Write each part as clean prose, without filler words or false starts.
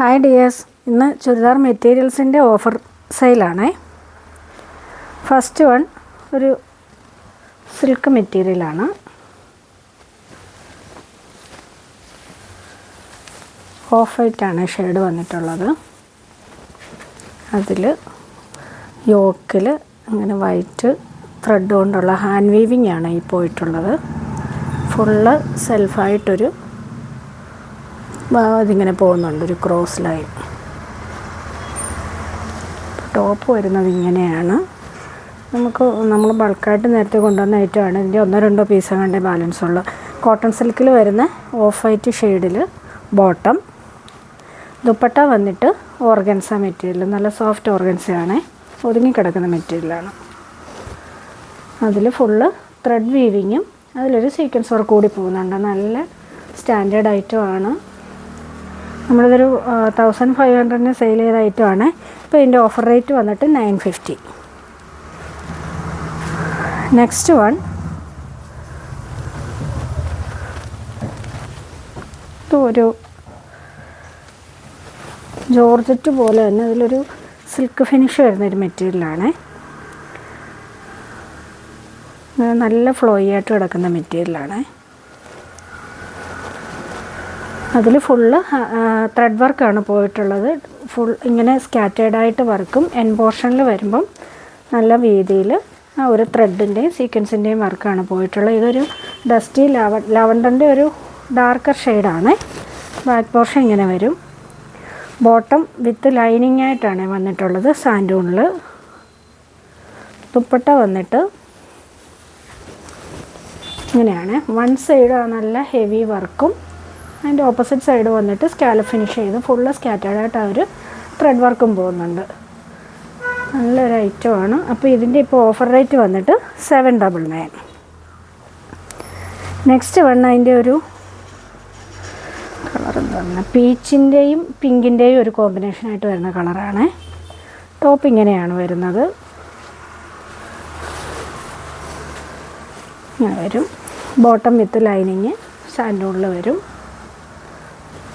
Hi dears, ഇന്ന് churidar മെറ്റീരിയൽസിൻ്റെ offer സെയിലാണേ. First one ഒരു silk മെറ്റീരിയലാണ്. ഓഫ് വൈറ്റാണ് ഷെയ്ഡ് വന്നിട്ടുള്ളത്. അതിൽ യോക്കിൽ അങ്ങനെ വൈറ്റ് ത്രെഡ് കൊണ്ടുള്ള ഹാൻഡ് വീവിങ് ആണ് ഈ പോയിട്ടുള്ളത്. ഫുള്ള് സെൽഫായിട്ടൊരു ഇതിങ്ങനെ പോകുന്നുണ്ട്, ഒരു ക്രോസ് ലൈൻ. ടോപ്പ് വരുന്നത് ഇങ്ങനെയാണ്. നമ്മൾ ബൾക്കായിട്ട് നേരത്തെ കൊണ്ടുവന്ന ഐറ്റമാണ്. ഇതിൻ്റെ 1-2 പീസ് കണ്ടേ ബാലൻസ് ഉള്ളു. കോട്ടൺ സിൽക്കിൽ വരുന്ന ഓഫ് വൈറ്റ് ഷെയ്ഡിൽ ബോട്ടം. ദുപ്പട്ട വന്നിട്ട് ഓർഗൻസ മെറ്റീരിയൽ, നല്ല സോഫ്റ്റ് ഓർഗൻസയാണ്, ഒതുങ്ങിക്കിടക്കുന്ന മെറ്റീരിയലാണ്. അതിൽ ഫുള്ള് ത്രെഡ് വീവിങ്ങും അതിലൊരു സീക്വൻസ് വർക്ക് കൂടി പോകുന്നുണ്ട്. നല്ല സ്റ്റാൻഡേർഡ് ഐറ്റമാണ്. നമ്മളിതൊരു 1500 സെയിൽ ചെയ്ത ഐറ്റമാണ്. ഇപ്പോൾ ഇതിൻ്റെ ഓഫർ റേറ്റ് വന്നിട്ട് 950. നെക്സ്റ്റ് വൺ ഒരു ജോർജറ്റ് പോലെ തന്നെ അതിലൊരു സിൽക്ക് ഫിനിഷ് വരുന്നൊരു മെറ്റീരിയലാണ്. നല്ല ഫ്ലോയി ആയിട്ട് കിടക്കുന്ന മെറ്റീരിയലാണ്. അതിൽ ഫുള്ള് ത്രെഡ് വർക്കാണ് പോയിട്ടുള്ളത്. ഇങ്ങനെ സ്കാറ്റേർഡായിട്ട് വർക്കും എൻ പോർഷനിൽ വരുമ്പം നല്ല വീതിയിൽ ആ ഒരു ത്രെഡിൻ്റെയും സീക്വൻസിൻ്റെയും വർക്കാണ് പോയിട്ടുള്ളത്. ഇതൊരു ഡസ്റ്റി ലാവണ്ടറിൻ്റെ ഒരു ഡാർക്കർ ഷെയ്ഡാണ്. ബാക്ക് പോർഷൻ ഇങ്ങനെ വരും. ബോട്ടം വിത്ത് ലൈനിങ് ആയിട്ടാണ് വന്നിട്ടുള്ളത് സാൻഡൂണിൽ. ദുപ്പട്ട വന്നിട്ട് ഇങ്ങനെയാണ്. വൺ സൈഡ് നല്ല ഹെവി വർക്കും അതിൻ്റെ ഓപ്പോസിറ്റ് സൈഡ് വന്നിട്ട് സ്കാലപ്പ് ഫിനിഷ് ചെയ്ത് ഫുള്ള് സ്കാറ്റേർഡായിട്ട് ആ ഒരു ത്രെഡ് വർക്കും പോകുന്നുണ്ട്. നല്ലൊരു ഐറ്റമാണ്. അപ്പോൾ ഇതിൻ്റെ ഇപ്പോൾ ഓഫർ റേറ്റ് വന്നിട്ട് 799. നെക്സ്റ്റ് വൺ അതിൻ്റെ ഒരു കളർ എന്താ പറയുക, പീച്ചിൻ്റെയും പിങ്കിൻ്റെയും ഒരു കോമ്പിനേഷനായിട്ട് വരുന്ന കളറാണ്. ടോപ്പ് ഇങ്ങനെയാണ് വരുന്നത്. ഇങ്ങനെ വരും. ബോട്ടം വിത്ത് ലൈനിങ് സാൻഡൂണിൽ വരും.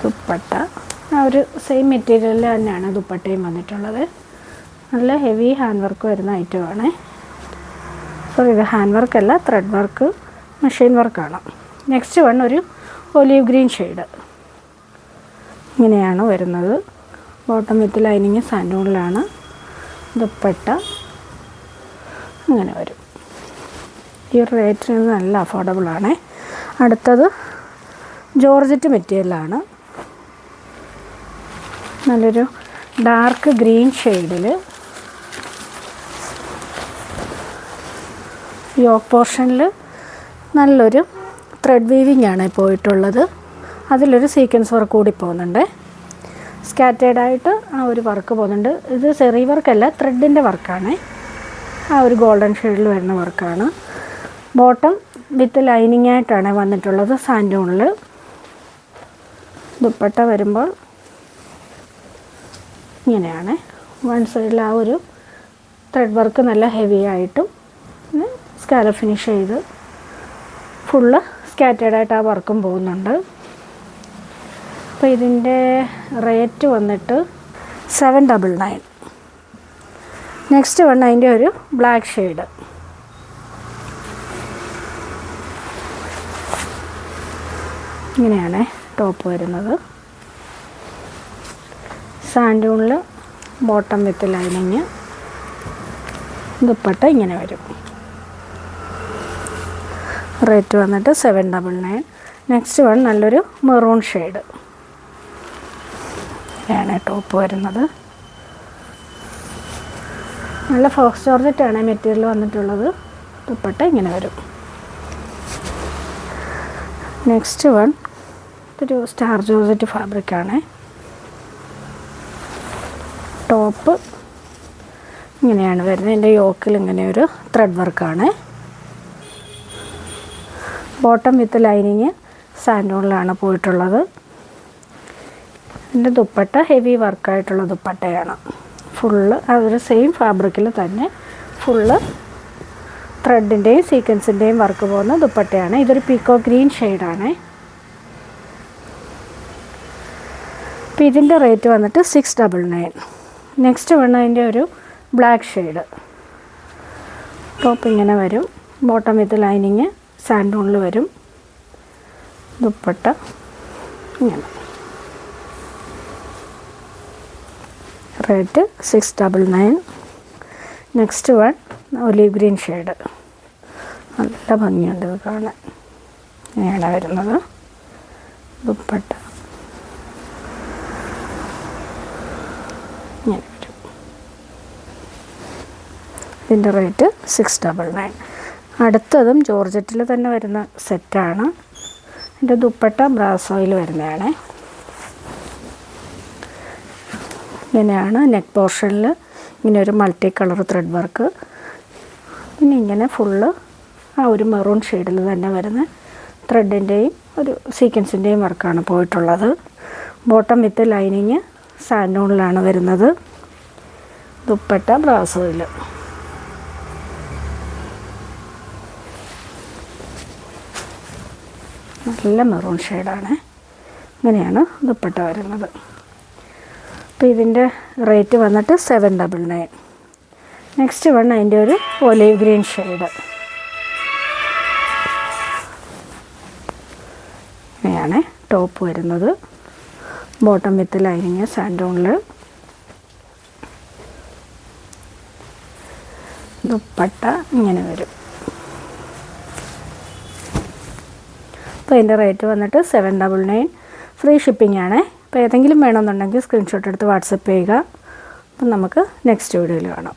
ദുപ്പട്ട ആ ഒരു സെയിം മെറ്റീരിയലിൽ തന്നെയാണ് ദുപ്പട്ടയും വന്നിട്ടുള്ളത്. നല്ല ഹെവി ഹാൻഡ് വർക്ക് വരുന്ന ഐറ്റമാണ്. സോറി, ഇത് ഹാൻഡ് വർക്കല്ല, ത്രെഡ് വർക്ക്, മെഷീൻ വർക്കാണ്. നെക്സ്റ്റ് വൺ ഒരു ഒലീവ് ഗ്രീൻ ഷെയ്ഡ് ഇങ്ങനെയാണ് വരുന്നത്. ബോട്ടം വിത്ത് ലൈനിങ് സാൻഡൂണിലാണ്. ദുപ്പട്ട അങ്ങനെ വരും. ഈ റേറ്റിന് നല്ല അഫോർഡബിളാണ്. അടുത്തത് ജോർജറ്റ് മെറ്റീരിയലാണ്. നല്ലൊരു ഡാർക്ക് ഗ്രീൻ ഷെയ്ഡിൽ യോക്ക് പോർഷനിൽ നല്ലൊരു ത്രെഡ് വീവിങ് ആണ് പോയിട്ടുള്ളത്. അതിലൊരു സീക്വൻസ് വർക്ക് കൂടി പോകുന്നുണ്ട്. സ്കാറ്റേർഡായിട്ട് ആ ഒരു വർക്ക് പോകുന്നുണ്ട്. ഇത് സെറി വർക്കല്ല, ത്രെഡിൻ്റെ വർക്കാണ്. ആ ഒരു ഗോൾഡൻ ഷെയ്ഡിൽ വരുന്ന വർക്കാണ്. ബോട്ടം വിത്ത് ലൈനിങ് ആയിട്ടാണ് വന്നിട്ടുള്ളത് സാൻഡൂണിൽ. ദുപ്പട്ട വരുമ്പോൾ ഇങ്ങനെയാണ്. വൺ സൈഡിൽ ആ ഒരു ത്രെഡ് വർക്ക് നല്ല ഹെവി ആയിട്ടും സ്കാലപ്പ് ഫിനിഷ് ചെയ്ത് ഫുള്ള് സ്കാറ്റേർഡായിട്ട് ആ വർക്കും പോകുന്നുണ്ട്. അപ്പോൾ ഇതിൻ്റെ റേറ്റ് വന്നിട്ട് 799. നെക്സ്റ്റ് വൺ അതിൻ്റെ ഒരു ബ്ലാക്ക് ഷെയ്ഡ് ഇങ്ങനെയാണ് ടോപ്പ് വരുന്നത്. സാൻഡൂണിൽ ബോട്ടം വിത്ത് ലൈനിങ്. ദുപ്പട്ട ഇങ്ങനെ വരും. റേറ്റ് വന്നിട്ട് 799. നെക്സ്റ്റ് വൺ നല്ലൊരു മെറൂൺ ഷെയ്ഡ് ആണ് ടോപ്പ് വരുന്നത്. നല്ല ഫോക്സ് ജോർജറ്റാണ് മെറ്റീരിയൽ വന്നിട്ടുള്ളത്. ദുപ്പട്ട ഇങ്ങനെ വരും. നെക്സ്റ്റ് വൺ ഇതൊരു സ്റ്റാർ ജോർജറ്റ് ഫാബ്രിക്കാണ്. ടോപ്പ് ഇങ്ങനെയാണ് വരുന്നത്. എൻ്റെ യോക്കിൽ ഇങ്ങനെ ഒരു ത്രെഡ് വർക്കാണ്. ബോട്ടം വിത്ത് ലൈനിങ് സാൻഡൂണിലാണ് പോയിട്ടുള്ളത്. എൻ്റെ ദുപ്പട്ട ഹെവി വർക്കായിട്ടുള്ള ദുപ്പട്ടയാണ്. ഫുള്ള് അതൊരു സെയിം ഫാബ്രിക്കിൽ തന്നെ ഫുള്ള് ത്രെഡിൻ്റെയും സീക്വൻസിൻ്റെയും വർക്ക് പോകുന്ന ദുപ്പട്ടയാണ്. ഇതൊരു പീക്കോ ഗ്രീൻ ഷെയ്ഡാണ്. അപ്പോൾ ഇതിൻ്റെ റേറ്റ് വന്നിട്ട് 699. നെക്സ്റ്റ് വണ്ണം അതിൻ്റെ ഒരു ബ്ലാക്ക് ഷെയ്ഡ്. ടോപ്പ് ഇങ്ങനെ വരും, ബോട്ടം വിത്ത് ലൈനിങ് സാൻഡൂണിൽ വരും, ദുപ്പട്ട ഇങ്ങനെ. Rate 699. Next one olive green shade. നല്ല ഭംഗിയുണ്ട് ഇത് കാണാൻ. ഇങ്ങനെയാണ് വരുന്നത്. ദുപ്പട്ട ഇങ്ങനെ വരും. ഇതിൻ്റെ റേറ്റ് 699. അടുത്തതും ജോർജറ്റിൽ തന്നെ വരുന്ന സെറ്റാണ്. ഇതിൻ്റെ ദുപ്പട്ട ബ്രാസോയിൽ വരുന്നതാണ്. ഇങ്ങനെയാണ് നെക്ക് പോർഷനിൽ ഇങ്ങനെ ഒരു മൾട്ടി കളർ ത്രെഡ് വർക്ക്. പിന്നെ ഇങ്ങനെ ഫുള്ള് ആ ഒരു മെറൂൺ ഷെയ്ഡിൽ തന്നെ വരുന്ന ത്രെഡിൻ്റെയും ഒരു സീക്വൻസിൻ്റെയും വർക്കാണ് പോയിട്ടുള്ളത്. ബോട്ടം വിത്ത് ലൈനിങ് സാൻഡൂണിലാണ് വരുന്നത്. ദുപ്പട്ട ബ്രാസോയിൽ. നല്ല മെറൂൺ ഷെയ്ഡാണ്. ഇങ്ങനെയാണ് ദുപ്പട്ട വരുന്നത്. അപ്പോൾ ഇതിൻ്റെ റേറ്റ് വന്നിട്ട് 799. നെക്സ്റ്റ് വൺ അതിൻ്റെ ഒരു ഒലീവ് ഗ്രീൻ ഷെയ്ഡ്. ഇങ്ങനെയാണ് ടോപ്പ് വരുന്നത്. ബോട്ടം വിത്ത് ലൈനിങ് സാൻഡൂണിൽ. ദുപ്പട്ട ഇങ്ങനെ വരും. അപ്പോൾ ഇതിൻ്റെ റേറ്റ് വന്നിട്ട് 799. ഫ്രീ ഷിപ്പിംഗ് ആണ്. അപ്പോൾ ഏതെങ്കിലും വേണമെന്നുണ്ടെങ്കിൽ സ്ക്രീൻഷോട്ട് എടുത്ത് വാട്സപ്പ് ചെയ്യുക. അപ്പം നമുക്ക് നെക്സ്റ്റ് വീഡിയോയിൽ കാണാം.